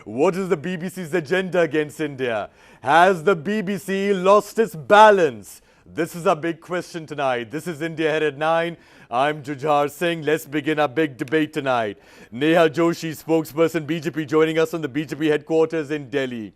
What is the BBC's agenda against India? Has the BBC lost its balance? This is our big question tonight. This is India Ahead at 9. I'm Jujhar Singh. Let's begin our big debate tonight. Neha Joshi, spokesperson BJP, joining us from the BJP headquarters in Delhi.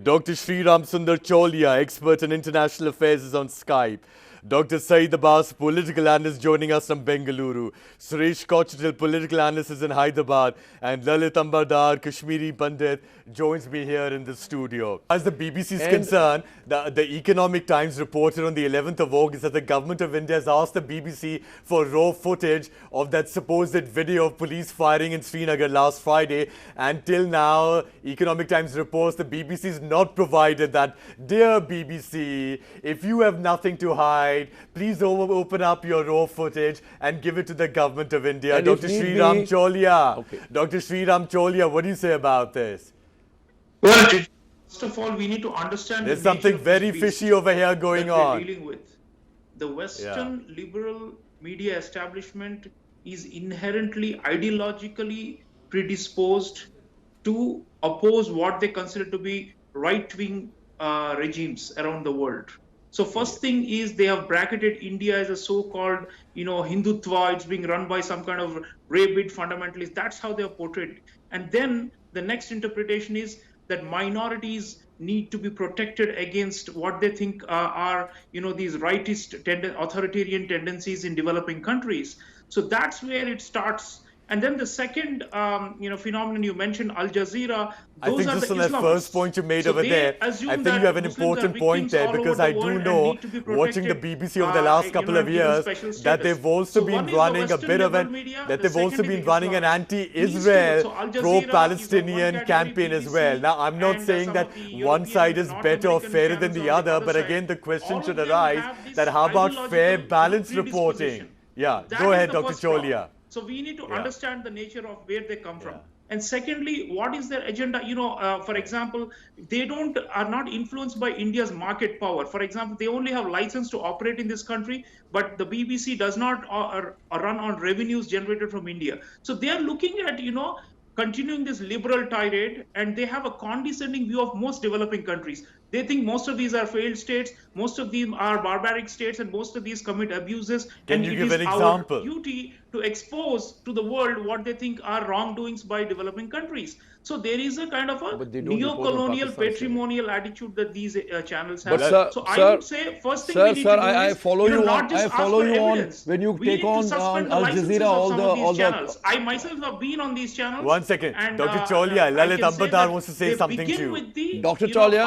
Dr. Sreeram Chaulia, expert in international affairs, is on Skype. Dr. Saeed Abbas, political analyst, joining us from Bengaluru. Suresh Kochatil, political analyst, is in Hyderabad. And Lalit Ambardar, Kashmiri Pandit, joins me here in the studio. As the BBC is concerned, the Economic Times reported on the 11th of August that the government of India has asked the BBC for raw footage of that supposed video of police firing in Srinagar last Friday. And till now, Economic Times reports the BBC has not provided that. Dear BBC, if you have nothing to hide, please open up your raw footage and give it to the government of India. And Dr. Sreeram Chaulia. Okay. Dr. Sreeram Chaulia, what do you say about this? Well, first of all, we need to understand there's something very fishy over here going on. Dealing with. The Western liberal media establishment is inherently ideologically predisposed to oppose what they consider to be right-wing regimes around the world. So first thing is they have bracketed India as a so-called, Hindutva. It's being run by some kind of rabid fundamentalist. That's how they are portrayed. And then the next interpretation is that minorities need to be protected against what they think are, these rightist authoritarian tendencies in developing countries. So that's where it starts. And then the second, phenomenon you mentioned, Al Jazeera. I think just on that first point you made over there, I think you have an important point there, because I do know, watching the BBC over the last couple of years, that they've also been running a bit of an anti-Israel, pro-Palestinian campaign as well. Now, I'm not saying that one side is better or fairer than the other, but again, the question should arise that how about fair, balanced reporting? Yeah, go ahead, Dr. Chaulia. So we need to understand the nature of where they come from. And secondly, what is their agenda? For example, they are not influenced by India's market power. For example, they only have license to operate in this country, but the BBC does not run on revenues generated from India. So they are looking at, continuing this liberal tirade, and they have a condescending view of most developing countries. They think most of these are failed states, most of them are barbaric states, and most of these commit abuses. Can you give an example? Our duty to expose to the world what they think are wrongdoings by developing countries. So there is a kind of a neocolonial, patrimonial attitude that these channels have. So I would say first thing we need to do I follow you not just I follow ask for you on evidence. when you We take need on to suspend the Al licenses Jazeera, of some of these channels. I myself have been on these channels. One second. And, Dr. Chaulia, Lalit Ambardar wants to say something to you. Dr. Chaulia,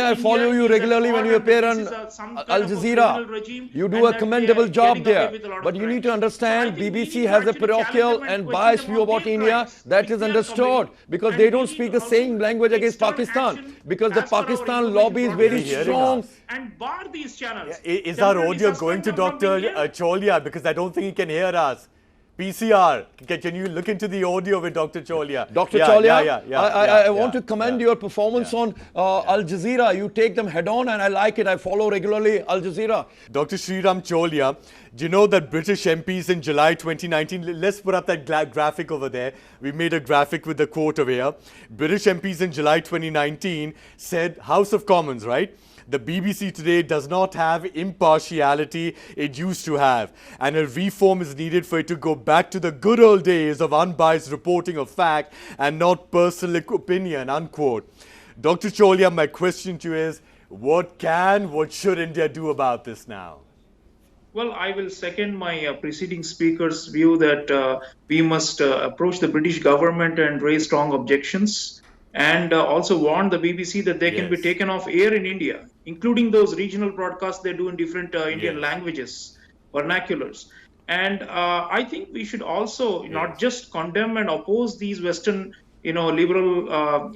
I follow you regularly when you appear on Al Jazeera. You do a commendable job there. But you need to understand, BBC has a parochial and biased view about India. That is understood, because they don't speak the same language against Pakistan, because the Pakistan lobby is very strong. And bar these channels. Is our audio going to Dr. Chaulia? Because I don't think he can hear us. PCR, can you look into the audio with Dr. Chaulia? Dr. Chaulia, I want to commend your performance on Al Jazeera. You take them head on, and I like it. I follow regularly Al Jazeera. Dr. Sreeram Chaulia, do you know that British MPs in July 2019, let's put up that graphic over there. We made a graphic with the quote over here. British MPs in July 2019 said, House of Commons, right? The BBC today does not have impartiality it used to have, and a reform is needed for it to go back to the good old days of unbiased reporting of fact and not personal opinion, unquote. Dr. Chaulia, my question to you is, what should India do about this now? Well, I will second my preceding speaker's view that we must approach the British government and raise strong objections, and also warn the BBC that they can be taken off air in India, including those regional broadcasts they do in different Indian languages, vernaculars. And I think we should also not just condemn and oppose these Western, liberal,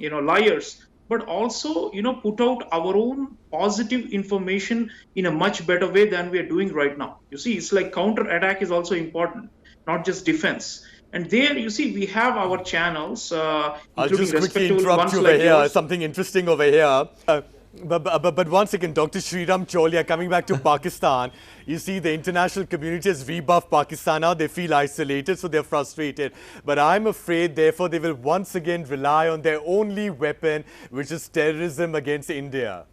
liars, but also, put out our own positive information in a much better way than we are doing right now. You see, it's like counter-attack is also important, not just defense. And there, you see, we have our channels. I'll just quickly interrupt you over here. Something interesting over here. But once again, Dr. Sreeram Chaulia, coming back to Pakistan, you see the international community has rebuffed Pakistan now. They feel isolated, so they're frustrated. But I'm afraid, therefore, they will once again rely on their only weapon, which is terrorism against India.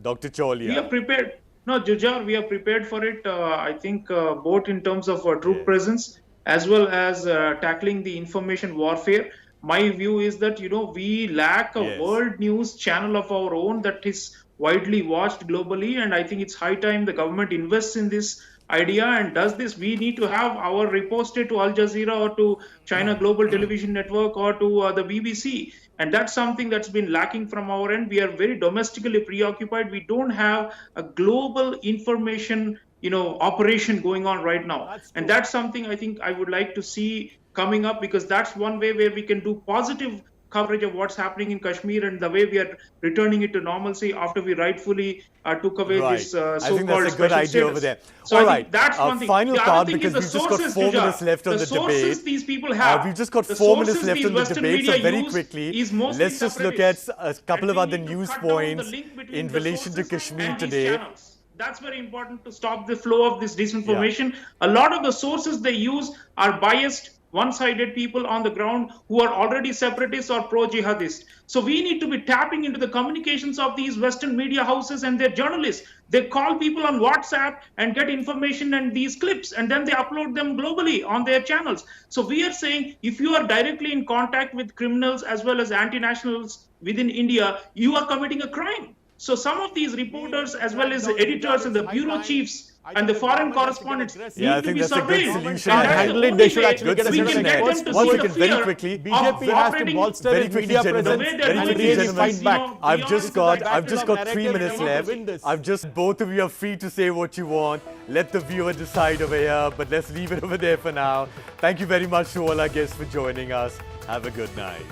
Dr. Chaulia. We are prepared. No, Jujar, we are prepared for it. I think both in terms of troop presence as well as tackling the information warfare. My view is that, we lack a world news channel of our own that is widely watched globally. And I think it's high time the government invests in this idea and does this. We need to have our reposted to Al Jazeera or to China Global Television Network or to the BBC. And that's something that's been lacking from our end. We are very domestically preoccupied. We don't have a global information, operation going on right now. And that's something I think I would like to see coming up, because that's one way where we can do positive coverage of what's happening in Kashmir and the way we are returning it to normalcy after we rightfully took away this so-called special status. I think that's a good idea over there. So all right, that's one thing. Final the thought, other thing because is we've just got 4 minutes left on the debate. These people have. We've just got 4 minutes left on the debate, so very quickly, let's just look at a couple of other news points in relation to Kashmir today. That's very important to stop the flow of this disinformation. A lot of the sources they use are biased, one-sided people on the ground who are already separatists or pro-jihadist. So we need to be tapping into the communications of these Western media houses and their journalists. They call people on WhatsApp and get information and these clips, and then they upload them globally on their channels. So we are saying, if you are directly in contact with criminals as well as anti-nationals within India, you are committing a crime. So some of these reporters as well as the editors and the bureau chiefs and the foreign correspondents need to be surveilled. They should actually get a solution. Once again, very quickly, BJP has to bolster its media presence and really fight back. I've just got 3 minutes left. Both of you are free to say what you want. Let the viewer decide over here, but let's leave it over there for now. Thank you very much to all our guests for joining us. Have a good night.